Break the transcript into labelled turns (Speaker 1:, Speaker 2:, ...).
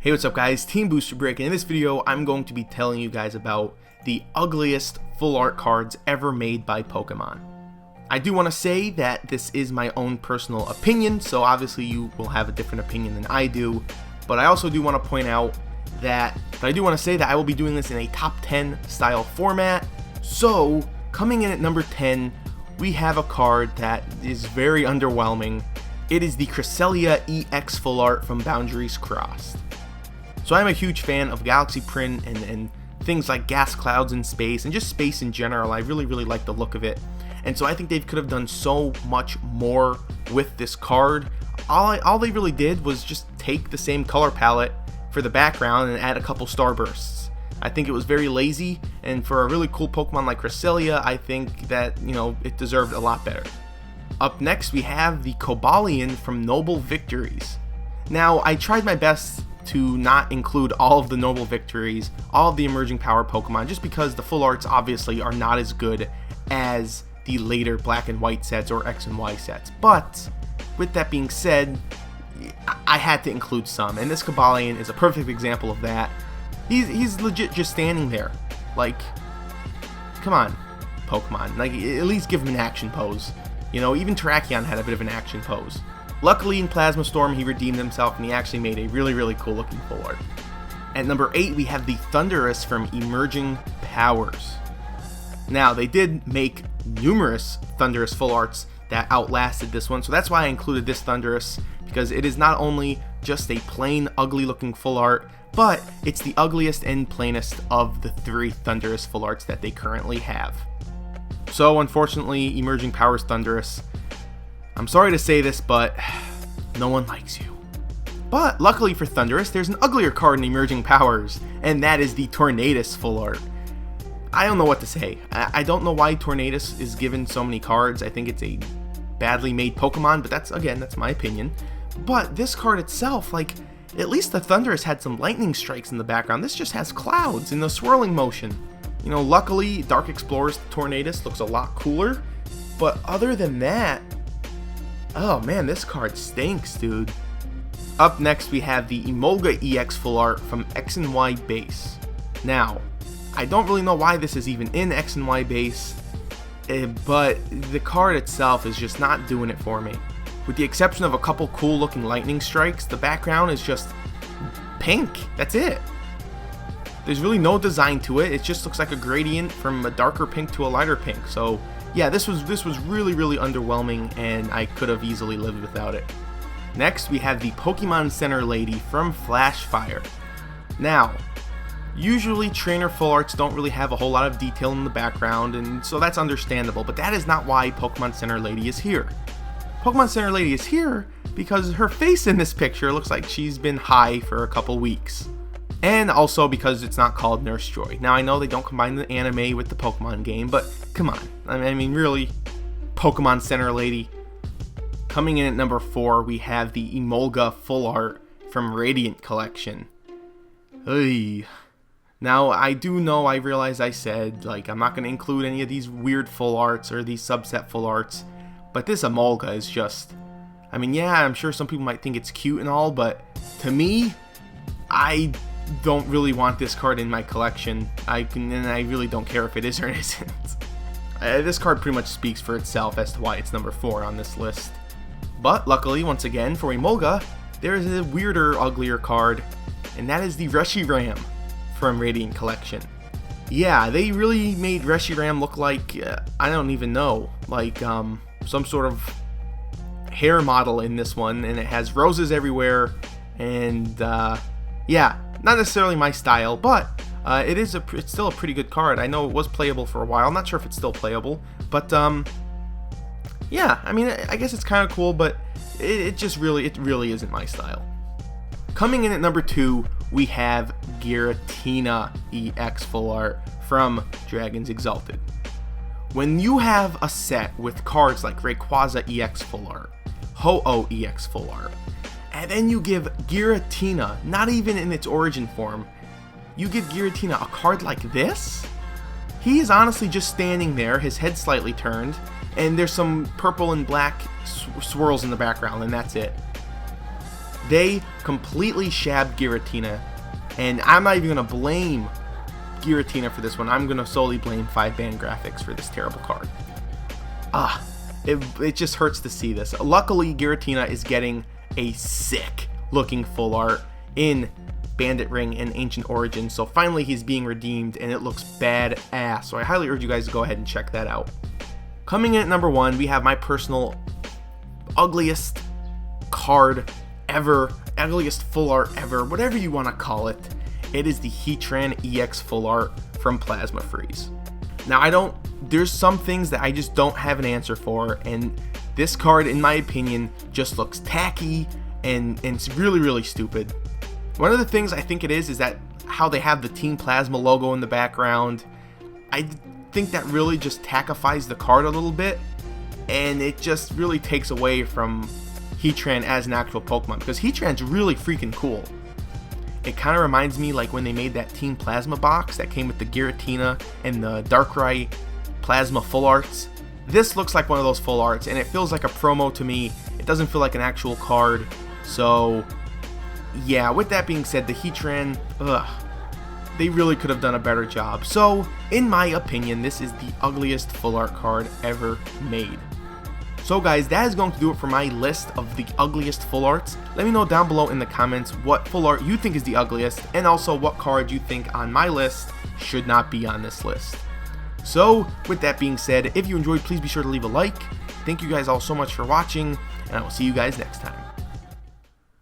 Speaker 1: Hey, what's up guys, Team Booster Brick, and in this video I'm going to be telling you guys about the ugliest full art cards ever made by Pokemon. I do want to say that this is my own personal opinion, so obviously you will have a different opinion than I do, but I also do want to point out that, I will be doing this in a top 10 style format. So, coming in at number 10, we have a card that is very underwhelming. It is the Cresselia EX Full Art from Boundaries Crossed. So I'm a huge fan of Galaxy Print and things like gas clouds in space and just space in general. I really like the look of it. And so I think they could have done so much more with this card. All they really did was just take the same color palette for the background and add a couple starbursts. I think it was very lazy, and for a really cool Pokemon like Cresselia, I think that, it deserved a lot better. Up next, we have the Cobalion from Noble Victories. Now, I tried my best to not include all of the Noble Victories, all of the emerging power Pokemon, just because the full arts obviously are not as good as the later Black and White sets or X and Y sets. But with that being said, I had to include some, and this Cobalion is a perfect example of that. He's legit just standing there. Like, come on, Pokemon. Like, at least give him an action pose. Even Terrakion had a bit of an action pose. Luckily, in Plasma Storm, he redeemed himself, and he actually made a really cool looking full art. At number 8, we have the Thundurus from Emerging Powers. Now, they did make numerous Thundurus full arts that outlasted this one, so that's why I included this Thundurus, because it is not only just a plain ugly looking full art, but it's the ugliest and plainest of the 3 Thundurus full arts that they currently have. So, unfortunately, Emerging Powers Thundurus, I'm sorry to say this, but no one likes you. But luckily for Thundurus, there's an uglier card in Emerging Powers, and that is the Tornadus full art. I don't know what to say. I don't know why Tornadus is given so many cards. I think it's a badly made Pokemon, but that's my opinion. But this card itself, at least the Thundurus had some lightning strikes in the background. This just has clouds in the swirling motion. Luckily, Dark Explorer's Tornadus looks a lot cooler, but other than that, oh man, this card stinks, dude. Up next, we have the Emolga EX Full Art from X and Y Base. Now, I don't really know why this is even in X and Y Base, but the card itself is just not doing it for me. With the exception of a couple cool looking lightning strikes, the background is just pink. That's it. There's really no design to it. It just looks like a gradient from a darker pink to a lighter pink. So yeah, this was really underwhelming, and I could have easily lived without it. Next, we have the Pokemon Center Lady from Flashfire. Now, usually trainer full arts don't really have a whole lot of detail in the background, and so that's understandable, but that is not why Pokemon Center Lady is here. Pokemon Center Lady is here because her face in this picture looks like she's been high for a couple weeks. And also because it's not called Nurse Joy. Now, I know they don't combine the anime with the Pokemon game, but come on. I mean, really, Pokemon Center Lady. Coming in at number 4, we have the Emolga Full Art from Radiant Collection. Hey. Now, I realize I said, I'm not going to include any of these weird full arts or these subset full arts, but this Emolga is just, yeah, I'm sure some people might think it's cute and all, but to me, I don't really want this card in my collection. I really don't care if it is or it isn't. This card pretty much speaks for itself as to why it's number 4 on this list. But luckily, once again, for Emolga, there is a weirder, uglier card, and that is the Reshiram from Radiant Collection. Yeah, they really made Reshiram look like, I don't even know, some sort of hair model in this one, and it has roses everywhere, and yeah, not necessarily my style, but it's still a pretty good card. I know it was playable for a while. I'm not sure if it's still playable, but yeah, I guess it's kind of cool, but it really isn't my style. Coming in at number 2, we have Giratina EX Full Art from Dragons Exalted. When you have a set with cards like Rayquaza EX Full Art, Ho-Oh EX Full Art, and then you give Giratina, not even in its origin form, you give Giratina a card like this? He is honestly just standing there, his head slightly turned, and there's some purple and black swirls in the background, and that's it. They completely shabbed Giratina, and I'm not even going to blame Giratina for this one. I'm going to solely blame 5-band graphics for this terrible card. It just hurts to see this. Luckily, Giratina is getting a sick looking full art in Bandit Ring and Ancient Origins, so finally he's being redeemed and it looks badass, so I highly urge you guys to go ahead and check that out. Coming in at number 1, we have my personal ugliest card ever, ugliest full art ever, whatever you want to call it. It is the Heatran EX full art from Plasma Freeze. Now there's some things that I just don't have an answer for, and this card in my opinion just looks tacky and it's really, really stupid. One of the things I think it is that how they have the Team Plasma logo in the background. I think that really just tackifies the card a little bit, and it just really takes away from Heatran as an actual Pokemon, because Heatran's really freaking cool. It kind of reminds me like when they made that Team Plasma box that came with the Giratina and the Darkrai Plasma full arts. This looks like one of those full arts, and it feels like a promo to me. It doesn't feel like an actual card. So yeah, with that being said, the Heatran, they really could have done a better job. So, in my opinion, this is the ugliest full art card ever made. So guys, that is going to do it for my list of the ugliest full arts. Let me know down below in the comments what full art you think is the ugliest, and also what card you think on my list should not be on this list. So, with that being said, if you enjoyed, please be sure to leave a like. Thank you guys all so much for watching, and I will see you guys next time.